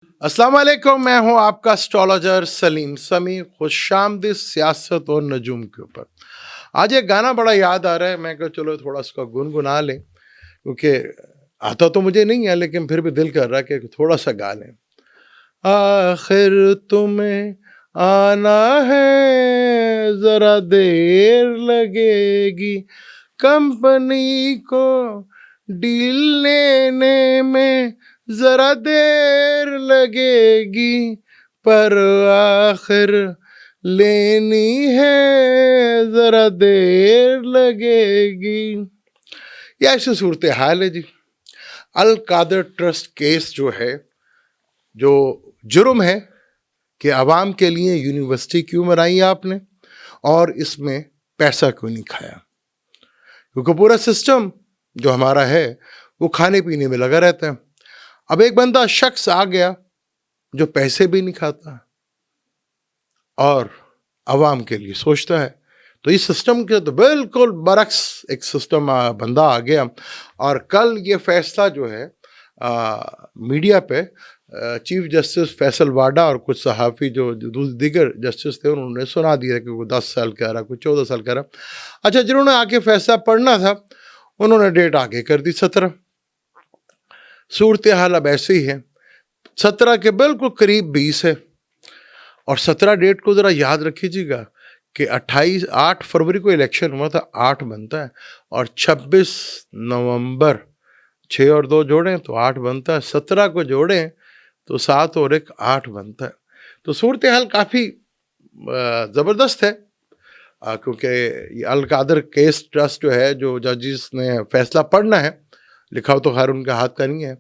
अस्सलाम वालेकुम, मैं हूं आपका एस्ट्रोलॉजर सलीम समी। खुशामदीद सियासत और नजूम के ऊपर। आज एक गाना बड़ा याद आ रहा है, मैं कहा चलो थोड़ा उसका गुनगुना लें, क्योंकि आता तो मुझे नहीं है लेकिन फिर भी दिल कर रहा है कि थोड़ा सा गा लें। आखिर तुम्हें आना है, जरा देर लगेगी, कंपनी को डील लेने में जरा देर लगेगी, पर आखिर लेनी है, जरा देर लगेगी। ये ऐसी सूरत हाल है जी। अल कादर ट्रस्ट केस जो है, जो जुर्म है कि आवाम के लिए यूनिवर्सिटी क्यों बनाई आपने और इसमें पैसा क्यों नहीं खाया, क्योंकि पूरा सिस्टम जो हमारा है वो खाने पीने में लगा रहता है। अब एक बंदा शख्स आ गया जो पैसे भी नहीं खाता और आवाम के लिए सोचता है, तो इस सिस्टम के तो बिल्कुल बरक्स एक सिस्टम बंदा आ गया। और कल ये फैसला जो है मीडिया पे चीफ जस्टिस फैसल वाडा और कुछ सहाफ़ी जो दीगर जस्टिस थे उन्होंने सुना दिया कि कोई 10 साल कह रहा, कोई 14 साल कह रहा। अच्छा, जिन्होंने आके फैसला पढ़ना था उन्होंने डेट आगे कर दी 17। सूरत हाल अब ऐसे ही है, 17 के बिल्कुल करीब 20 है। और 17 डेट को ज़रा याद रखिएगा कि 8 फरवरी को इलेक्शन हुआ था, 8 बनता है, और 26 नवंबर 6 और 2 जोड़ें तो 8 बनता है, 17 को जोड़ें तो 7 और 1 8 बनता है। तो सूरत हाल काफ़ी ज़बरदस्त है, क्योंकि ये अल कादर केस ट्रस्ट जो है, जो जजिस ने फैसला पढ़ना है, लिखा हो तो खैर उनके हाथ का नहीं है,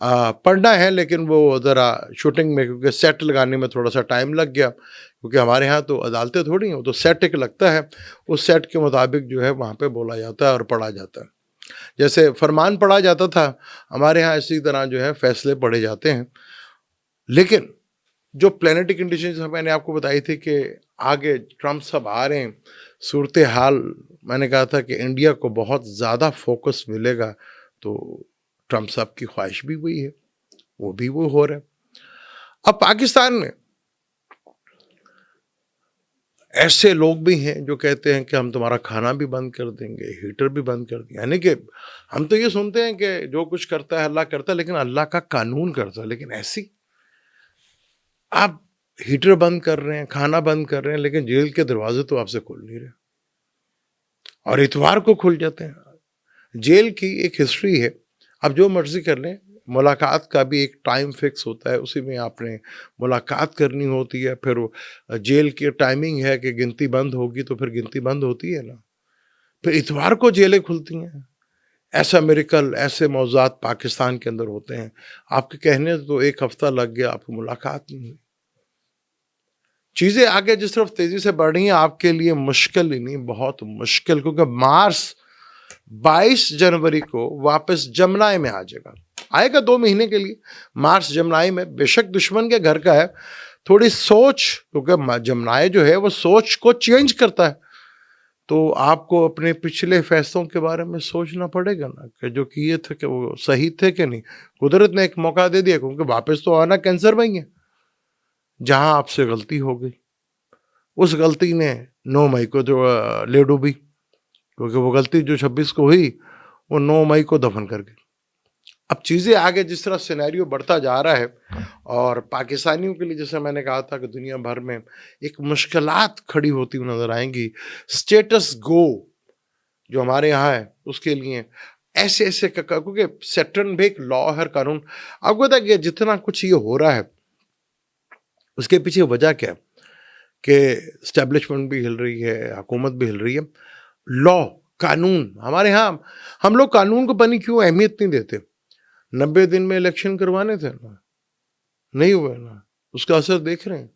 पढ़ना है, लेकिन वो ज़रा शूटिंग में क्योंकि सेट लगाने में थोड़ा सा टाइम लग गया, क्योंकि हमारे यहाँ तो अदालतें थोड़ी हैं, वो तो सेट एक लगता है, उस सेट के मुताबिक जो है वहाँ पे बोला जाता है और पढ़ा जाता है। जैसे फरमान पढ़ा जाता था, हमारे यहाँ इसी तरह जो है फैसले पढ़े जाते हैं। लेकिन जो प्लानिटरी कंडीशंस मैंने आपको बताई थी कि आगे ट्रम्प सब आ रहे हैं, सूरत हाल मैंने कहा था कि इंडिया को बहुत ज़्यादा फोकस मिलेगा, तो ट्रम्प साहब की ख्वाहिश भी वही है, वो हो रहा है। अब पाकिस्तान में ऐसे लोग भी हैं जो कहते हैं कि हम तुम्हारा खाना भी बंद कर देंगे, हीटर भी बंद कर देंगे। यानी कि हम तो ये सुनते हैं कि जो कुछ करता है अल्लाह करता है, लेकिन अल्लाह का कानून करता है। लेकिन ऐसी आप हीटर बंद कर रहे हैं, खाना बंद कर रहे हैं, लेकिन जेल के दरवाजे तो आपसे खुल नहीं रहे और इतवार को खुल जाते हैं। जेल की एक हिस्ट्री है, आप जो मर्जी कर लें, मुलाकात का भी एक टाइम फिक्स होता है, उसी में आपने मुलाकात करनी होती है। फिर वो जेल की टाइमिंग है कि गिनती बंद होगी, तो फिर गिनती बंद होती है ना, फिर इतवार को जेलें खुलती हैं। ऐसा मिरेकल, ऐसे मौज़ूआत पाकिस्तान के अंदर होते हैं। आपके कहने से तो 1 हफ्ता लग गया, आपको मुलाकात नहीं हुई। चीज़ें आगे जिस तरफ तेज़ी से बढ़ रही हैं, आपके लिए मुश्किल ही नहीं, बहुत मुश्किल, क्योंकि मार्स 22 जनवरी को वापस जमनाई में आ जाएगा। आएगा 2 महीने के लिए मार्स जमनाई में, बेशक दुश्मन के घर का है, थोड़ी सोच, क्योंकि जमनाई जो है वो सोच को चेंज करता है, तो आपको अपने पिछले फैसलों के बारे में सोचना पड़ेगा ना, कि जो किए थे कि वो सही थे कि नहीं। कुदरत ने एक मौका दे दिया, क्योंकि वापस तो आना कैंसर में ही है। जहां आपसे गलती हो गई, उस गलती ने 9 मई को जो ले डूबी, क्योंकि वो गलती जो 26 को हुई वो 9 मई को दफन कर गई। अब चीज़ें आगे जिस तरह सिनेरियो बढ़ता जा रहा है, और पाकिस्तानियों के लिए जैसे मैंने कहा था कि दुनिया भर में एक मुश्किलात खड़ी होती हुई नजर आएंगी। स्टेटस गो जो हमारे यहाँ है उसके लिए ऐसे ऐसे क्योंकि सैटर्न भी एक लॉ है, कानून। आपको पता है कि जितना कुछ ये हो रहा है उसके पीछे वजह क्या है, कि स्टैब्लिशमेंट भी हिल रही है, हुकूमत भी हिल रही है। लॉ, कानून हमारे यहाँ, हम लोग कानून को पता नहीं क्यों अहमियत नहीं देते। 90 दिन में इलेक्शन करवाने थे ना, नहीं हुए ना, उसका असर देख रहे हैं।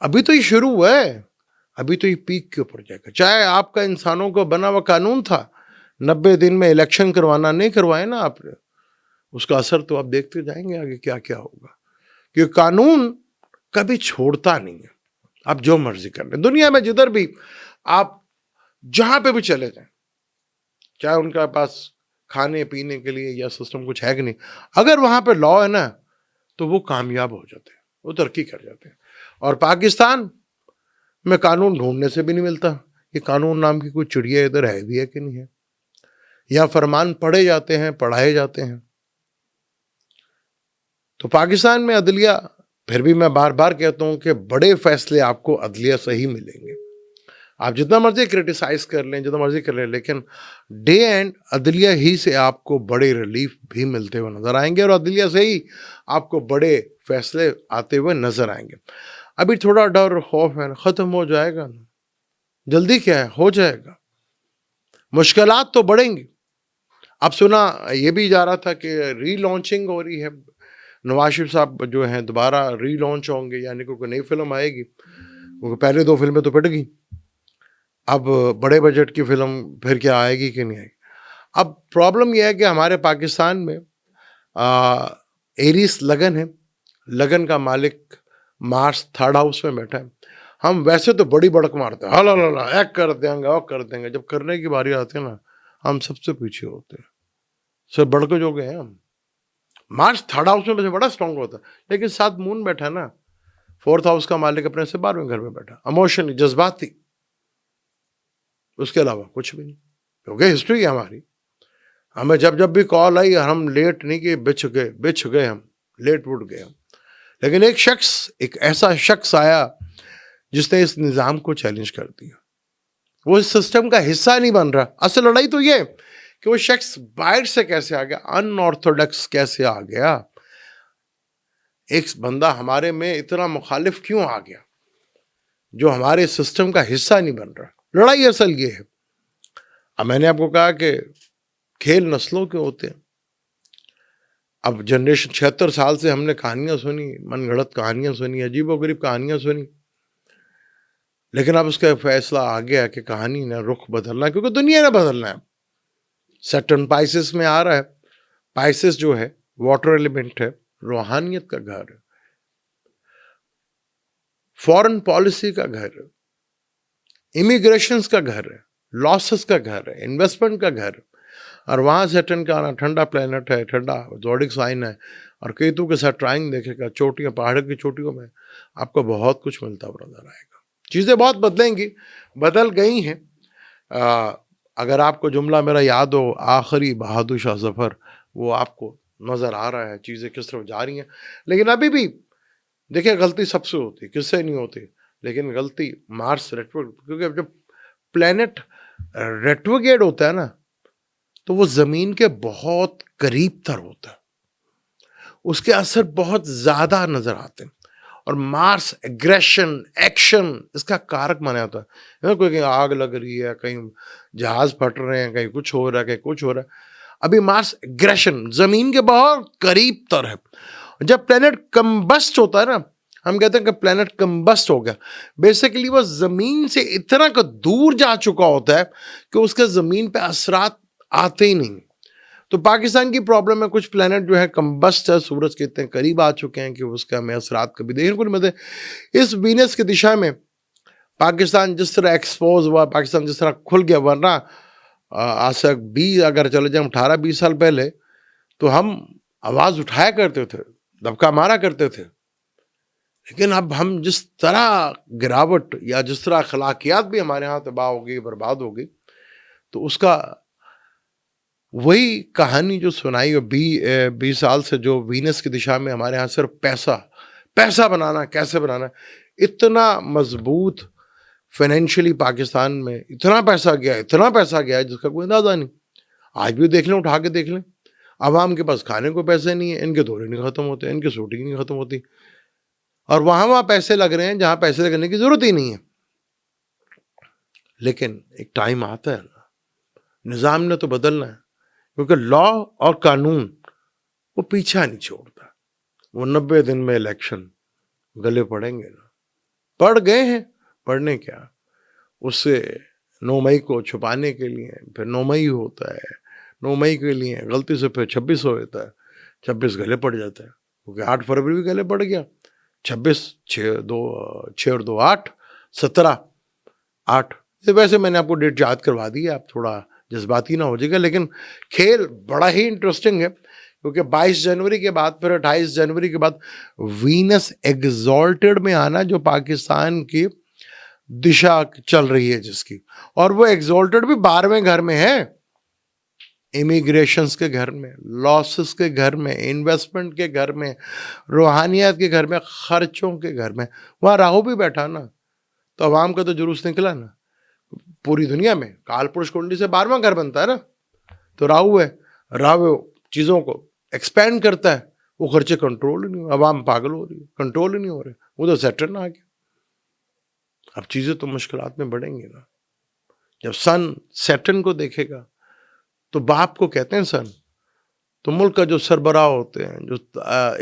अभी तो ये शुरू हुआ है, अभी तो ये पीक के ऊपर जाएगा। चाहे आपका इंसानों को बना हुआ कानून था, 90 दिन में इलेक्शन करवाना, नहीं करवाए ना आपने, उसका असर तो आप देखते जाएंगे आगे क्या क्या होगा। क्योंकि कानून कभी छोड़ता नहीं है, आप जो मर्जी कर लें। दुनिया में जिधर भी आप जहां पे भी चले जाएं, चाहे उनका पास खाने पीने के लिए या सिस्टम कुछ है कि नहीं, अगर वहां पे लॉ है ना, तो वो कामयाब हो जाते हैं, वो तरक्की कर जाते हैं। और पाकिस्तान में कानून ढूंढने से भी नहीं मिलता, ये कानून नाम की कोई चिड़िया इधर है भी है कि नहीं है। यहाँ फरमान पढ़े जाते हैं, पढ़ाए जाते हैं। तो पाकिस्तान में अदलिया, फिर भी मैं बार बार कहता हूं कि बड़े फैसले आपको अदलिया से ही मिलेंगे। आप जितना मर्जी क्रिटिसाइज कर लें, जितना मर्जी कर लें, लेकिन डे एंड अदलिया ही से आपको बड़े रिलीफ भी मिलते हुए नजर आएंगे और अदलिया से ही आपको बड़े फैसले आते हुए नजर आएंगे। अभी थोड़ा डर खौफ है, खत्म हो जाएगा ना, जल्दी क्या है, हो जाएगा। मुश्किलात तो बढ़ेंगी। अब सुना ये भी जा रहा था कि रीलॉन्चिंग हो रही है, नवाज शरीफ साहब जो हैं दोबारा रीलॉन्च होंगे, यानी कोई नई फिल्म आएगी, क्योंकि पहले 2 फिल्में तो पिट गई। अब बड़े बजट की फिल्म फिर क्या आएगी कि नहीं आएगी। अब प्रॉब्लम यह है कि हमारे पाकिस्तान में एरिस लगन है, लगन का मालिक मार्स थर्ड हाउस में बैठा है। हम वैसे तो बड़ी बड़क मारते हैं, हला एक कर देंगे और कर देंगे, जब करने की बारी आती है ना, हम सबसे पीछे होते हैं, सब बड़के जो गए हैं हम। मार्स थर्ड हाउस में वैसे बड़ा स्ट्रॉन्ग होता है, लेकिन साथ मून बैठा ना, 4th हाउस का मालिक अपने से 12वें घर में बैठा, इमोशनली, जज्बाती, उसके अलावा कुछ भी नहीं। क्योंकि हिस्ट्री है हमारी, हमें जब जब भी कॉल आई हम लेट नहीं कि बिछ गए हम, लेट उठ गए हम। लेकिन एक ऐसा शख्स आया जिसने इस निज़ाम को चैलेंज कर दिया। वो इस सिस्टम का हिस्सा नहीं बन रहा। असल लड़ाई तो ये कि वो शख्स बाहर से कैसे आ गया, अनऑर्थोडॉक्स कैसे आ गया, एक बंदा हमारे में इतना मुखालिफ क्यों आ गया जो हमारे सिस्टम का हिस्सा नहीं बन रहा। लड़ाई असल ये है। अब मैंने आपको कहा कि खेल नस्लों के होते हैं। अब जनरेशन 76 साल से हमने कहानियां सुनी, मनगढ़ंत कहानियां सुनी, अजीबोगरीब कहानियां सुनी, लेकिन अब उसका फैसला आ गया कि कहानी ने रुख बदलना है, क्योंकि दुनिया ने बदलना है। सैटर्न पाइसेस में आ रहा है। पाइसेस जो है वाटर एलिमेंट है, रूहानियत का घर है, फॉरेन पॉलिसी का घर है, इमिग्रेशन का घर है, लॉसेस का घर है, इन्वेस्टमेंट का घर है। और वहां सैटर्न का आना, ठंडा प्लेनेट है, ठंडा ज़ोडिक साइन है, और केतु के साथ ट्राइंग देखेगा, चोटियां, पहाड़ की चोटियों में आपको बहुत कुछ मिलता हुआ नजर आएगा। चीज़ें बहुत बदलेंगी, बदल गई हैं। अगर आपको जुमला मेरा याद हो, आखिरी बहादुर शाह जफर, वो आपको नज़र आ रहा है चीज़ें किस तरफ जा रही हैं। लेकिन अभी भी देखिए, गलती सबसे होती, किससे नहीं होती, लेकिन गलती मार्स रेट्रोग्रेड, क्योंकि जब प्लेनेट रेट्रोग्रेड होता है ना, तो वो ज़मीन के बहुत करीब तर होता है, उसके असर बहुत ज़्यादा नज़र आते हैं। और मार्स एग्रेशन, एक्शन, इसका कारक माना जाता है। कोई कहीं आग लग रही है, कहीं जहाज फट रहे हैं, कहीं कुछ हो रहा है, कहीं कुछ हो रहा है। अभी मार्स एग्रेशन ज़मीन के बहुत करीब तर है। जब प्लेनेट कंबस्ट होता है ना, हम कहते हैं कि प्लेनेट कंबस्ट हो गया, बेसिकली वो ज़मीन से इतना का दूर जा चुका होता है कि उसके ज़मीन पे असरात आते ही नहीं। तो पाकिस्तान की प्रॉब्लम है, कुछ प्लेनेट जो है कंबस्ट है, सूरज के इतने करीब आ चुके हैं कि उसके हमें असरात कभी देखने को नहीं मिलते। इस वीनस की दिशा में पाकिस्तान जिस तरह एक्सपोज हुआ, पाकिस्तान जिस तरह खुल गया, वरना आज से 20 अगर चले जाए 18-20 साल पहले, तो हम आवाज़ उठाया करते थे, दबका मारा करते थे। लेकिन अब हम जिस तरह गिरावट या जिस तरह अखलाकियात भी हमारे यहाँ तबाह हो गई, बर्बाद हो गई, तो उसका वही कहानी जो सुनाई और 20 साल से जो वीनस की दिशा में हमारे यहाँ सिर्फ पैसा बनाना, कैसे बनाना, इतना मजबूत फाइनेंशियली पाकिस्तान में इतना पैसा गया है जिसका कोई अंदाजा नहीं। आज भी देख लें, उठा के देख लें, आवाम के पास खाने को पैसे नहीं है, इनके दौरे नहीं खत्म होते, इनकी शूटिंग नहीं खत्म होती, और वहां पैसे लग रहे हैं जहां पैसे लगने की जरूरत ही नहीं है। लेकिन एक टाइम आता है ना, निज़ाम ने तो बदलना है, क्योंकि लॉ और कानून वो पीछा नहीं छोड़ता। वो 90 दिन में इलेक्शन गले पड़ेंगे ना, पड़ गए हैं, पढ़ने क्या, उससे 9 मई को छुपाने के लिए फिर 9 मई होता है, 9 मई के लिए गलती से फिर 26 हो जाता है, 26 गले पड़ जाता है, क्योंकि 8 फरवरी भी गले पड़ गया, 26 6 और 2 8 17 8। वैसे मैंने आपको डेट याद करवा दी है, आप थोड़ा जज्बाती ना हो जाएगा, लेकिन खेल बड़ा ही इंटरेस्टिंग है। क्योंकि 22 जनवरी के बाद फिर 28 जनवरी के बाद वीनस एग्जॉल्टेड में आना, जो पाकिस्तान की दिशा चल रही है जिसकी, और वो एग्जॉल्टेड भी 12वें घर में है, इमिग्रेशंस के घर में, लॉसेस के घर में, इन्वेस्टमेंट के घर में, रूहानियत के घर में, खर्चों के घर में। वहां राहु भी बैठा ना, तो अवाम का तो जुलूस निकला ना। पूरी दुनिया में काल पुरुष कुंडली से 12वां घर बनता है ना, तो राहु है, राहु चीजों को एक्सपेंड करता है, वो खर्चे कंट्रोल ही नहीं हो, अवाम पागल हो रही है, कंट्रोल ही नहीं हो रहे, वो तो सैटर्न आ गया। अब चीजें तो मुश्किलात में बढ़ेंगी ना। जब सन सैटर्न को देखेगा तो बाप को कहते हैं सन, तो मुल्क का जो सरबराह होते हैं, जो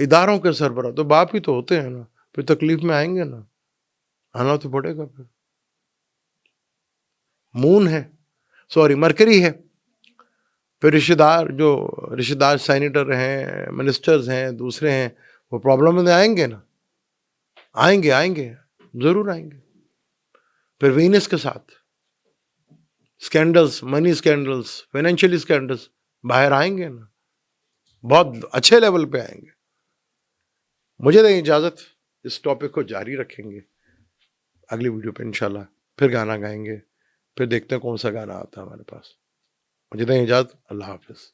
इदारों के सरबराह, तो बाप ही तो होते हैं ना, फिर तकलीफ में आएंगे ना, आना तो पड़ेगा। फिर मून है, सॉरी मरकरी है, फिर रिश्तेदार सेनेटर हैं, मिनिस्टर्स हैं, दूसरे हैं, वो प्रॉब्लम में आएंगे ना, आएंगे जरूर आएंगे। फिर वीनस के साथ scandals, money scandals, financial scandals बाहर आएंगे ना, बहुत अच्छे लेवल पे आएंगे। मुझे दें इजाजत, इस टॉपिक को जारी रखेंगे अगली वीडियो पे इंशाल्लाह, फिर गाना गाएंगे, फिर देखते हैं कौन सा गाना आता है हमारे पास। मुझे दें इजाजत, अल्लाह हाफिज।